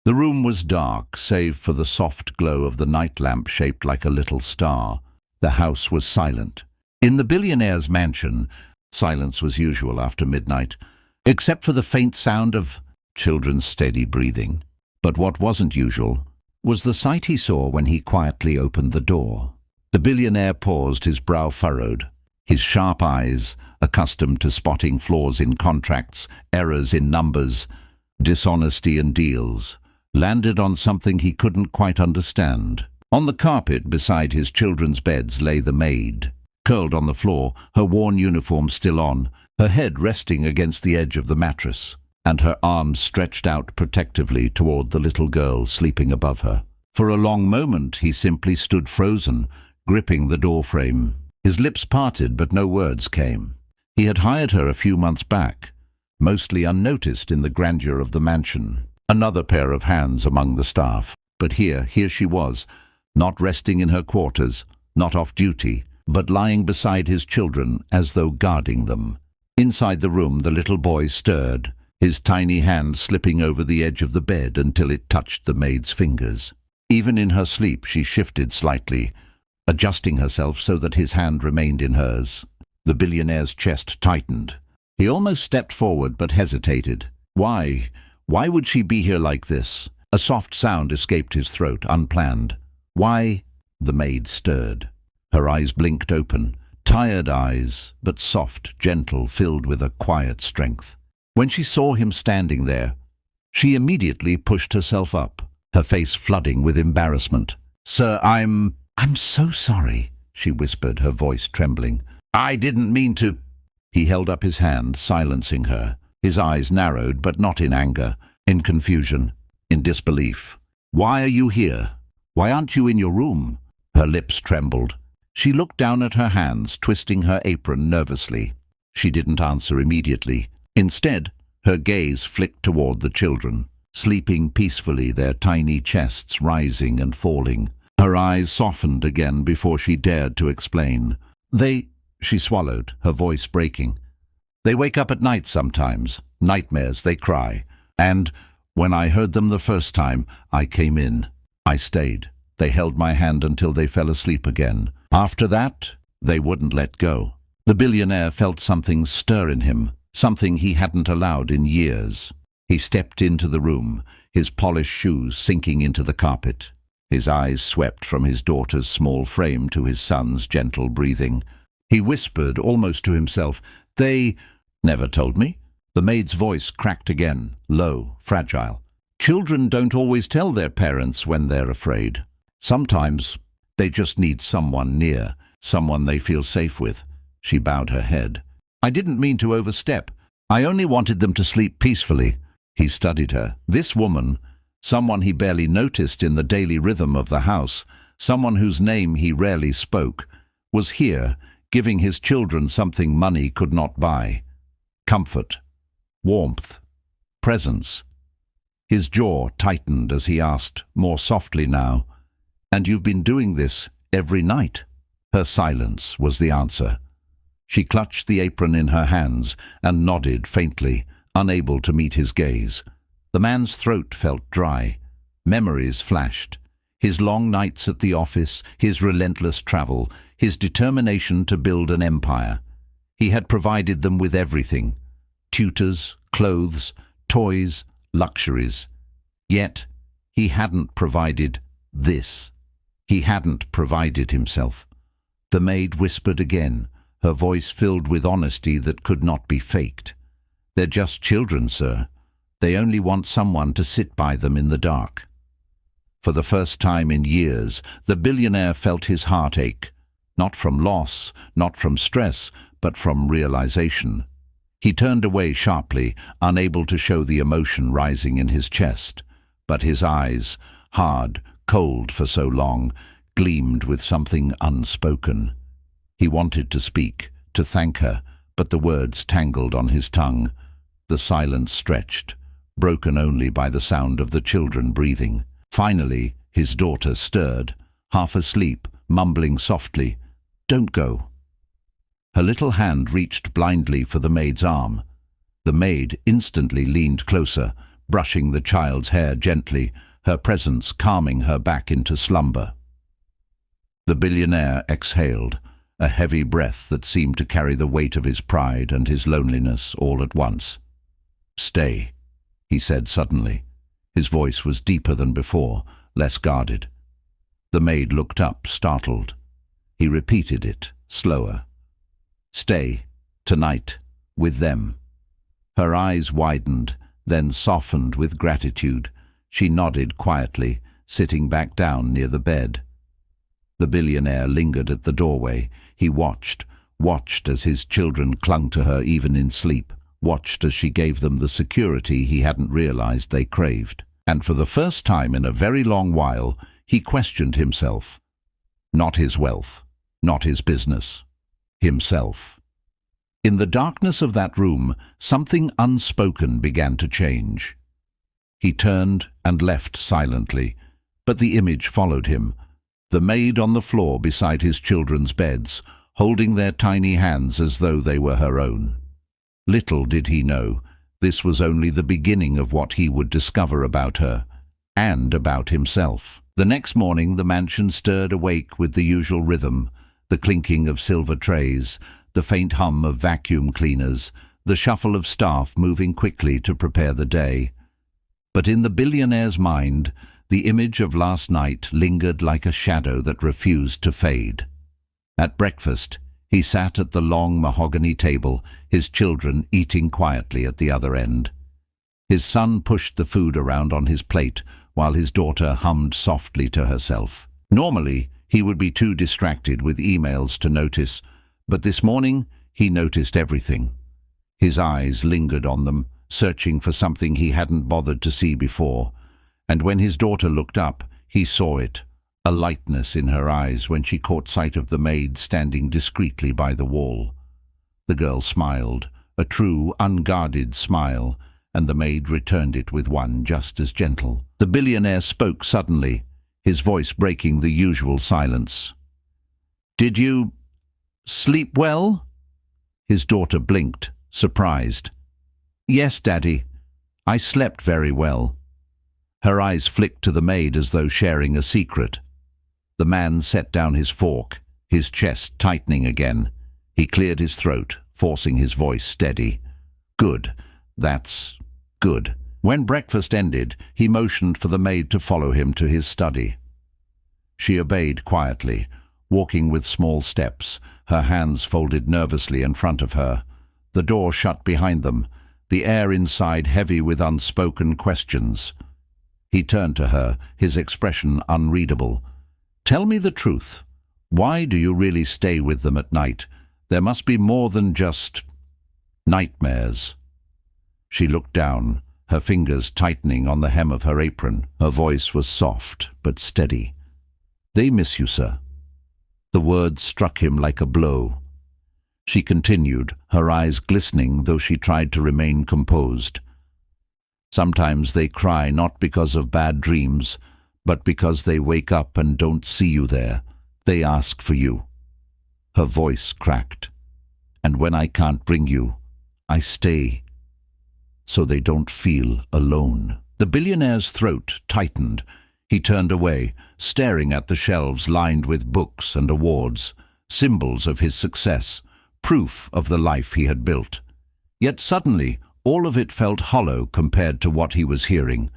The room was dark, save for the soft glow of the night lamp shaped like a little star. The house was silent. In the billionaire's mansion, silence was usual after midnight, except for the faint sound of children's steady breathing. But what wasn't usual was the sight he saw when he quietly opened the door. The billionaire paused, his brow furrowed. His sharp eyes, accustomed to spotting flaws in contracts, errors in numbers, dishonesty in deals, landed on something he couldn't quite understand. On the carpet beside his children's beds lay the maid, curled on the floor, her worn uniform still on, her head resting against the edge of the mattress, and her arms stretched out protectively toward the little girl sleeping above her. For a long moment he simply stood frozen, gripping the doorframe. His lips parted, but no words came. He had hired her a few months back, mostly unnoticed in the grandeur of the mansion. Another pair of hands among the staff. But here she was, not resting in her quarters, not off duty, but lying beside his children as though guarding them. Inside the room the little boy stirred, his tiny hand slipping over the edge of the bed until it touched the maid's fingers. Even in her sleep she shifted slightly, adjusting herself so that his hand remained in hers. The billionaire's chest tightened. He almost stepped forward but hesitated. Why? Why would she be here like this? A soft sound escaped his throat, unplanned. Why? The maid stirred. Her eyes blinked open, tired eyes, but soft, gentle, filled with a quiet strength. When she saw him standing there, she immediately pushed herself up, her face flooding with embarrassment. "Sir, I'm so sorry," she whispered, her voice trembling. "I didn't mean to—" He held up his hand, silencing her. His eyes narrowed, but not in anger, in confusion, in disbelief. "Why are you here? Why aren't you in your room?" Her lips trembled. She looked down at her hands, twisting her apron nervously. She didn't answer immediately. Instead, her gaze flicked toward the children, sleeping peacefully, their tiny chests rising and falling. Her eyes softened again before she dared to explain. She swallowed, her voice breaking. "They wake up at night sometimes, nightmares, they cry. And when I heard them the first time, I came in. I stayed. They held my hand until they fell asleep again. After that, they wouldn't let go." The billionaire felt something stir in him, something he hadn't allowed in years. He stepped into the room, his polished shoes sinking into the carpet. His eyes swept from his daughter's small frame to his son's gentle breathing. He whispered, almost to himself, "They never told me." The maid's voice cracked again, low, fragile. "Children don't always tell their parents when they're afraid. Sometimes they just need someone near, someone they feel safe with." She bowed her head. "I didn't mean to overstep. I only wanted them to sleep peacefully." He studied her. This woman, someone he barely noticed in the daily rhythm of the house, someone whose name he rarely spoke, was here, giving his children something money could not buy. Comfort, warmth, presence. His jaw tightened as he asked, more softly now, "And you've been doing this every night?" Her silence was the answer. She clutched the apron in her hands and nodded faintly, unable to meet his gaze. The man's throat felt dry. Memories flashed. His long nights at the office, his relentless travel, his determination to build an empire. He had provided them with everything: tutors, clothes, toys, luxuries. Yet he hadn't provided this. He hadn't provided himself. The maid whispered again, her voice filled with honesty that could not be faked. "They're just children, sir. They only want someone to sit by them in the dark." For the first time in years, the billionaire felt his heart ache, not from loss, not from stress, but from realization. He turned away sharply, unable to show the emotion rising in his chest, but his eyes, hard, cold for so long, gleamed with something unspoken. He wanted to speak, to thank her, but the words tangled on his tongue. The silence stretched, broken only by the sound of the children breathing. Finally, his daughter stirred, half asleep, mumbling softly, "Don't go." Her little hand reached blindly for the maid's arm. The maid instantly leaned closer, brushing the child's hair gently, her presence calming her back into slumber. The billionaire exhaled, a heavy breath that seemed to carry the weight of his pride and his loneliness all at once. "Stay," he said suddenly. His voice was deeper than before, less guarded. The maid looked up, startled. He repeated it, slower. "Stay, tonight, with them." Her eyes widened, then softened with gratitude. She nodded quietly, sitting back down near the bed. The billionaire lingered at the doorway. He watched as his children clung to her even in sleep, watched as she gave them the security he hadn't realized they craved. And for the first time in a very long while, he questioned himself. Not his wealth, not his business. Himself. In the darkness of that room, something unspoken began to change. He turned and left silently, but the image followed him. The maid on the floor beside his children's beds, holding their tiny hands as though they were her own. Little did he know, this was only the beginning of what he would discover about her, and about himself. The next morning the mansion stirred awake with the usual rhythm, the clinking of silver trays, the faint hum of vacuum cleaners, the shuffle of staff moving quickly to prepare the day. But in the billionaire's mind, the image of last night lingered like a shadow that refused to fade. At breakfast, he sat at the long mahogany table, his children eating quietly at the other end. His son pushed the food around on his plate, while his daughter hummed softly to herself. Normally, he would be too distracted with emails to notice, but this morning he noticed everything. His eyes lingered on them, searching for something he hadn't bothered to see before, and when his daughter looked up, he saw it, a lightness in her eyes when she caught sight of the maid standing discreetly by the wall. The girl smiled, a true, unguarded smile, and the maid returned it with one just as gentle. The billionaire spoke suddenly, his voice breaking the usual silence. "Did you sleep well?" His daughter blinked, surprised. "Yes, Daddy. I slept very well." Her eyes flicked to the maid as though sharing a secret. The man set down his fork, his chest tightening again. He cleared his throat, forcing his voice steady. "Good. That's good." When breakfast ended, he motioned for the maid to follow him to his study. She obeyed quietly, walking with small steps, her hands folded nervously in front of her. The door shut behind them, the air inside heavy with unspoken questions. He turned to her, his expression unreadable. "Tell me the truth. Why do you really stay with them at night? There must be more than just nightmares." She looked down, her fingers tightening on the hem of her apron. Her voice was soft but steady. "They miss you, sir." The words struck him like a blow. She continued, her eyes glistening though she tried to remain composed. "Sometimes they cry not because of bad dreams, but because they wake up and don't see you there. They ask for you." Her voice cracked. "And when I can't bring you, I stay, so they don't feel alone." The billionaire's throat tightened. He turned away, staring at the shelves lined with books and awards, symbols of his success, proof of the life he had built. Yet suddenly, all of it felt hollow compared to what he was hearing.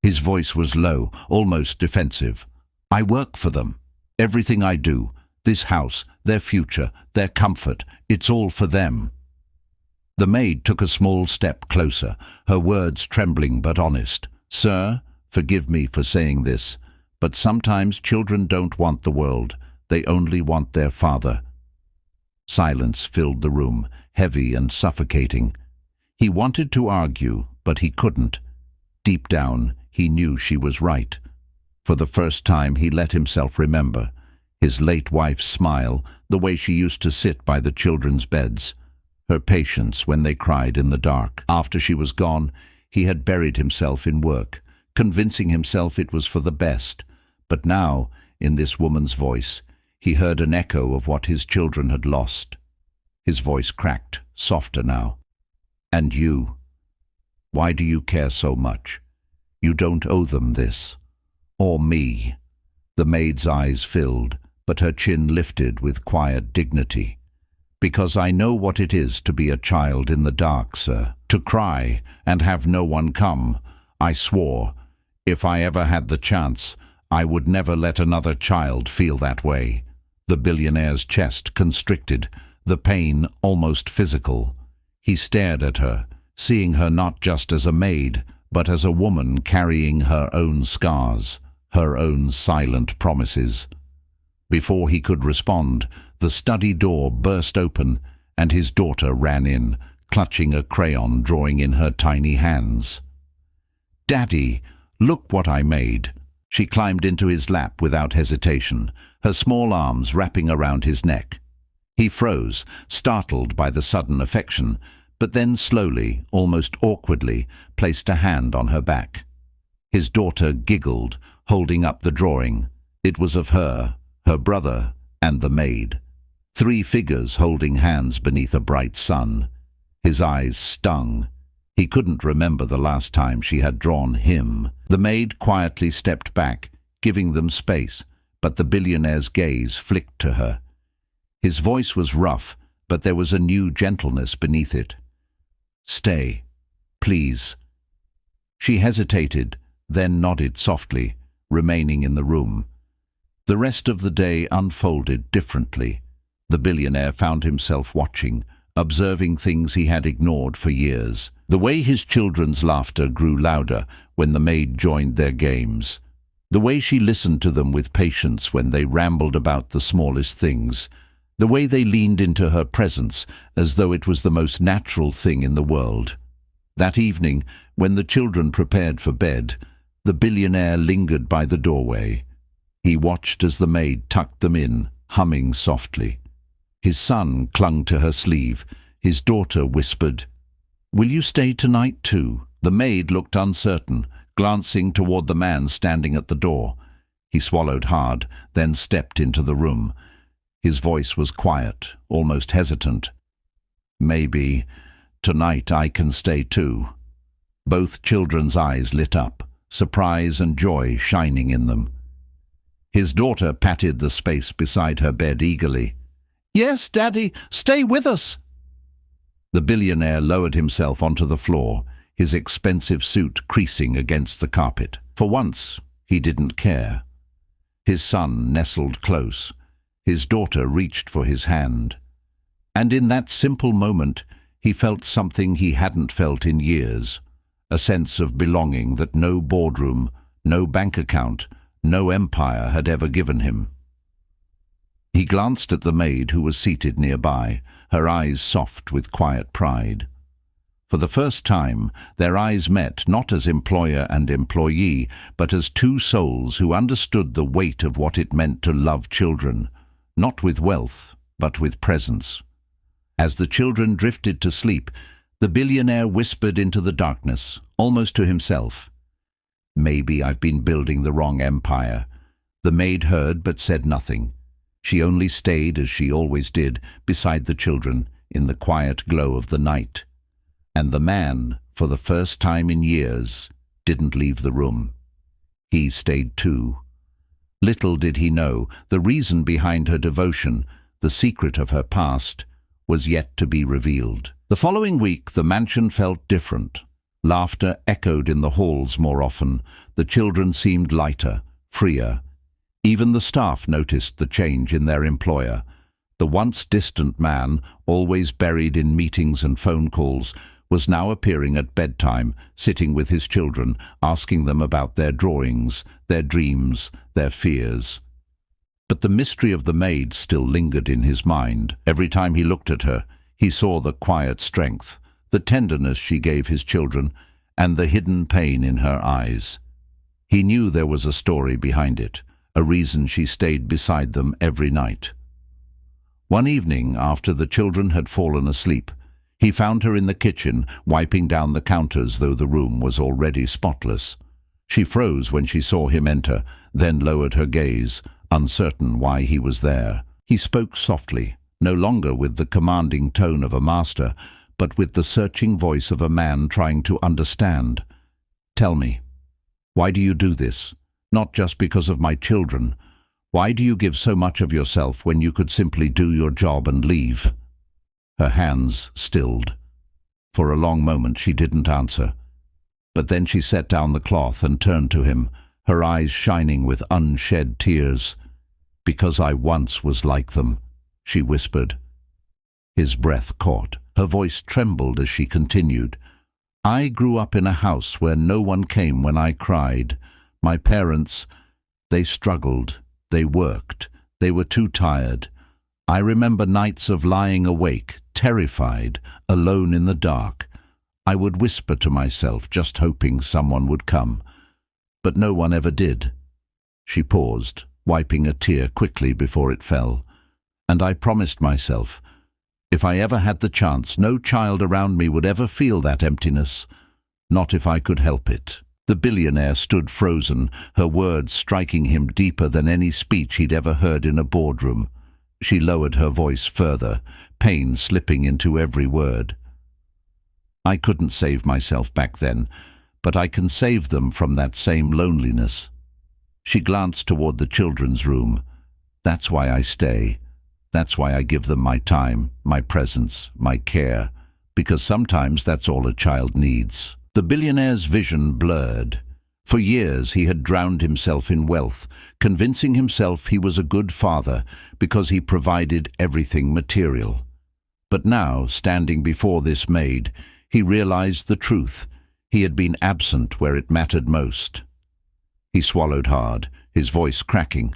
His voice was low, almost defensive. "I work for them. Everything I do, this house, their future, their comfort, it's all for them." The maid took a small step closer, her words trembling but honest. "Sir, forgive me for saying this, but sometimes children don't want the world. They only want their father." Silence filled the room, heavy and suffocating. He wanted to argue, but he couldn't. Deep down, he knew she was right. For the first time, he let himself remember. His late wife's smile, the way she used to sit by the children's beds, her patience when they cried in the dark. After she was gone, he had buried himself in work, convincing himself it was for the best. But now, in this woman's voice, he heard an echo of what his children had lost. His voice cracked, softer now. "And you. Why do you care so much? You don't owe them this. Or me." The maid's eyes filled, but her chin lifted with quiet dignity. "Because I know what it is to be a child in the dark, sir. To cry and have no one come. I swore, if I ever had the chance, I would never let another child feel that way." The billionaire's chest constricted, the pain almost physical. He stared at her, seeing her not just as a maid, but as a woman carrying her own scars, her own silent promises. Before he could respond, the study door burst open, and his daughter ran in, clutching a crayon drawing in her tiny hands. "Daddy, look what I made." She climbed into his lap without hesitation, her small arms wrapping around his neck. He froze, startled by the sudden affection, but then slowly, almost awkwardly, placed a hand on her back. His daughter giggled, holding up the drawing. It was of her, her brother, and the maid. 3 figures holding hands beneath a bright sun. His eyes stung. He couldn't remember the last time she had drawn him. The maid quietly stepped back, giving them space, but the billionaire's gaze flicked to her. His voice was rough, but there was a new gentleness beneath it. "Stay, please." She hesitated, then nodded softly, remaining in the room. The rest of the day unfolded differently. The billionaire found himself watching, observing things he had ignored for years. The way his children's laughter grew louder when the maid joined their games. The way she listened to them with patience when they rambled about the smallest things. The way they leaned into her presence as though it was the most natural thing in the world. That evening, when the children prepared for bed, the billionaire lingered by the doorway. He watched as the maid tucked them in, humming softly. His son clung to her sleeve. His daughter whispered, "Will you stay tonight too?" The maid looked uncertain, glancing toward the man standing at the door. He swallowed hard, then stepped into the room. His voice was quiet, almost hesitant. "Maybe tonight I can stay too." Both children's eyes lit up, surprise and joy shining in them. His daughter patted the space beside her bed eagerly. "Yes, Daddy, stay with us." The billionaire lowered himself onto the floor, his expensive suit creasing against the carpet. For once, he didn't care. His son nestled close. His daughter reached for his hand. And in that simple moment, he felt something he hadn't felt in years, a sense of belonging that no boardroom, no bank account, no empire had ever given him. He glanced at the maid who was seated nearby, her eyes soft with quiet pride. For the first time, their eyes met not as employer and employee, but as 2 souls who understood the weight of what it meant to love children, not with wealth, but with presence. As the children drifted to sleep, the billionaire whispered into the darkness, almost to himself, "Maybe I've been building the wrong empire." The maid heard but said nothing. She only stayed, as she always did, beside the children, in the quiet glow of the night. And the man, for the first time in years, didn't leave the room. He stayed too. Little did he know, the reason behind her devotion, the secret of her past, was yet to be revealed. The following week, the mansion felt different. Laughter echoed in the halls more often. The children seemed lighter, freer. Even the staff noticed the change in their employer. The once distant man, always buried in meetings and phone calls, was now appearing at bedtime, sitting with his children, asking them about their drawings, their dreams, their fears. But the mystery of the maid still lingered in his mind. Every time he looked at her, he saw the quiet strength, the tenderness she gave his children, and the hidden pain in her eyes. He knew there was a story behind it, a reason she stayed beside them every night. One evening, after the children had fallen asleep, he found her in the kitchen, wiping down the counters, though the room was already spotless. She froze when she saw him enter, then lowered her gaze, uncertain why he was there. He spoke softly, no longer with the commanding tone of a master, but with the searching voice of a man trying to understand. "Tell me, why do you do this? Not just because of my children. Why do you give so much of yourself when you could simply do your job and leave?" Her hands stilled. For a long moment she didn't answer. But then she set down the cloth and turned to him, her eyes shining with unshed tears. "Because I once was like them," she whispered. His breath caught. Her voice trembled as she continued. "I grew up in a house where no one came when I cried. My parents, they struggled, they worked, they were too tired. I remember nights of lying awake, terrified, alone in the dark. I would whisper to myself, just hoping someone would come. But no one ever did." She paused, wiping a tear quickly before it fell. "And I promised myself, if I ever had the chance, no child around me would ever feel that emptiness. Not if I could help it." The billionaire stood frozen, her words striking him deeper than any speech he'd ever heard in a boardroom. She lowered her voice further, pain slipping into every word. "I couldn't save myself back then, but I can save them from that same loneliness." She glanced toward the children's room. "That's why I stay. That's why I give them my time, my presence, my care, because sometimes that's all a child needs." The billionaire's vision blurred. For years he had drowned himself in wealth, convincing himself he was a good father because he provided everything material. But now, standing before this maid, he realized the truth. He had been absent where it mattered most. He swallowed hard, his voice cracking.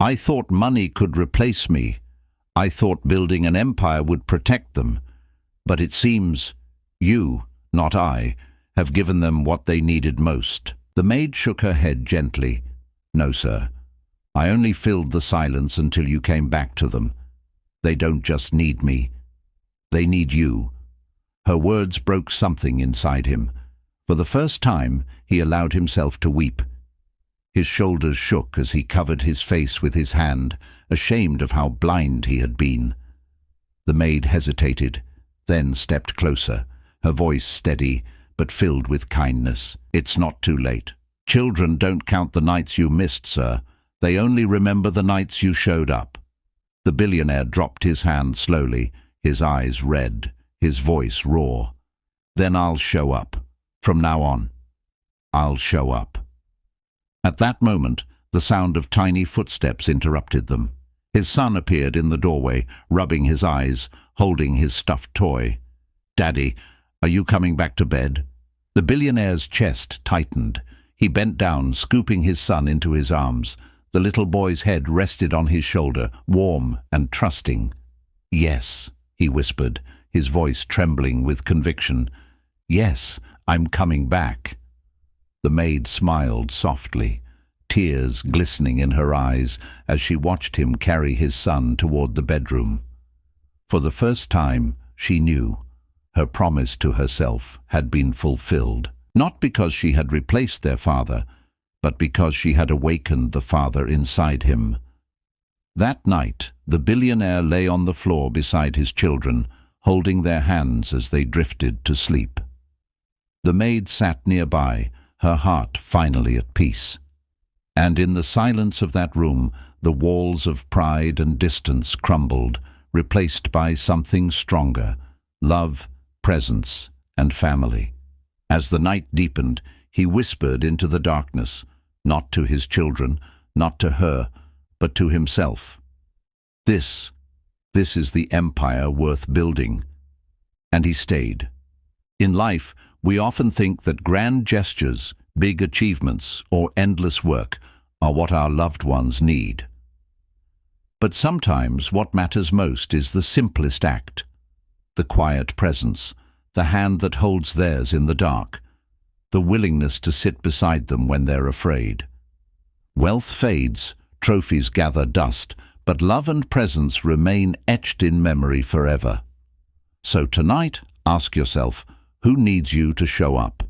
"I thought money could replace me. I thought building an empire would protect them. But it seems you, not I, have given them what they needed most." The maid shook her head gently. "No, sir. I only filled the silence until you came back to them. They don't just need me. They need you." Her words broke something inside him. For the first time, he allowed himself to weep. His shoulders shook as he covered his face with his hand, ashamed of how blind he had been. The maid hesitated, then stepped closer, her voice steady, but filled with kindness. "It's not too late. Children don't count the nights you missed, sir. They only remember the nights you showed up." The billionaire dropped his hand slowly, his eyes red, his voice raw. "Then I'll show up. From now on, I'll show up." At that moment, the sound of tiny footsteps interrupted them. His son appeared in the doorway, rubbing his eyes, holding his stuffed toy. "Daddy, are you coming back to bed?" The billionaire's chest tightened. He bent down, scooping his son into his arms. The little boy's head rested on his shoulder, warm and trusting. "Yes," he whispered, his voice trembling with conviction. "Yes, I'm coming back." The maid smiled softly, tears glistening in her eyes as she watched him carry his son toward the bedroom. For the first time, she knew. Her promise to herself had been fulfilled, not because she had replaced their father, but because she had awakened the father inside him. That night, the billionaire lay on the floor beside his children, holding their hands as they drifted to sleep. The maid sat nearby, her heart finally at peace. And in the silence of that room, the walls of pride and distance crumbled, replaced by something stronger: love, presence, and family. As the night deepened, he whispered into the darkness, not to his children, not to her, but to himself. This is the empire worth building." And he stayed. In life, we often think that grand gestures, big achievements, or endless work are what our loved ones need. But sometimes what matters most is the simplest act: the quiet presence, the hand that holds theirs in the dark, the willingness to sit beside them when they're afraid. Wealth fades, trophies gather dust, but love and presence remain etched in memory forever. So tonight, ask yourself, who needs you to show up?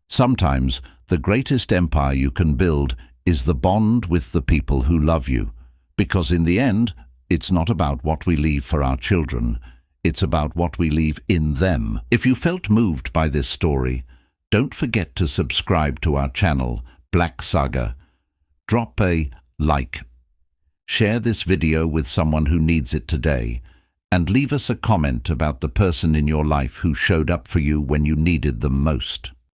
Sometimes the greatest empire you can build is the bond with the people who love you, because in the end, it's not about what we leave for our children. It's about what we leave in them. If you felt moved by this story, don't forget to subscribe to our channel, Black Saga. Drop a like. Share this video with someone who needs it today, and leave us a comment about the person in your life who showed up for you when you needed them most.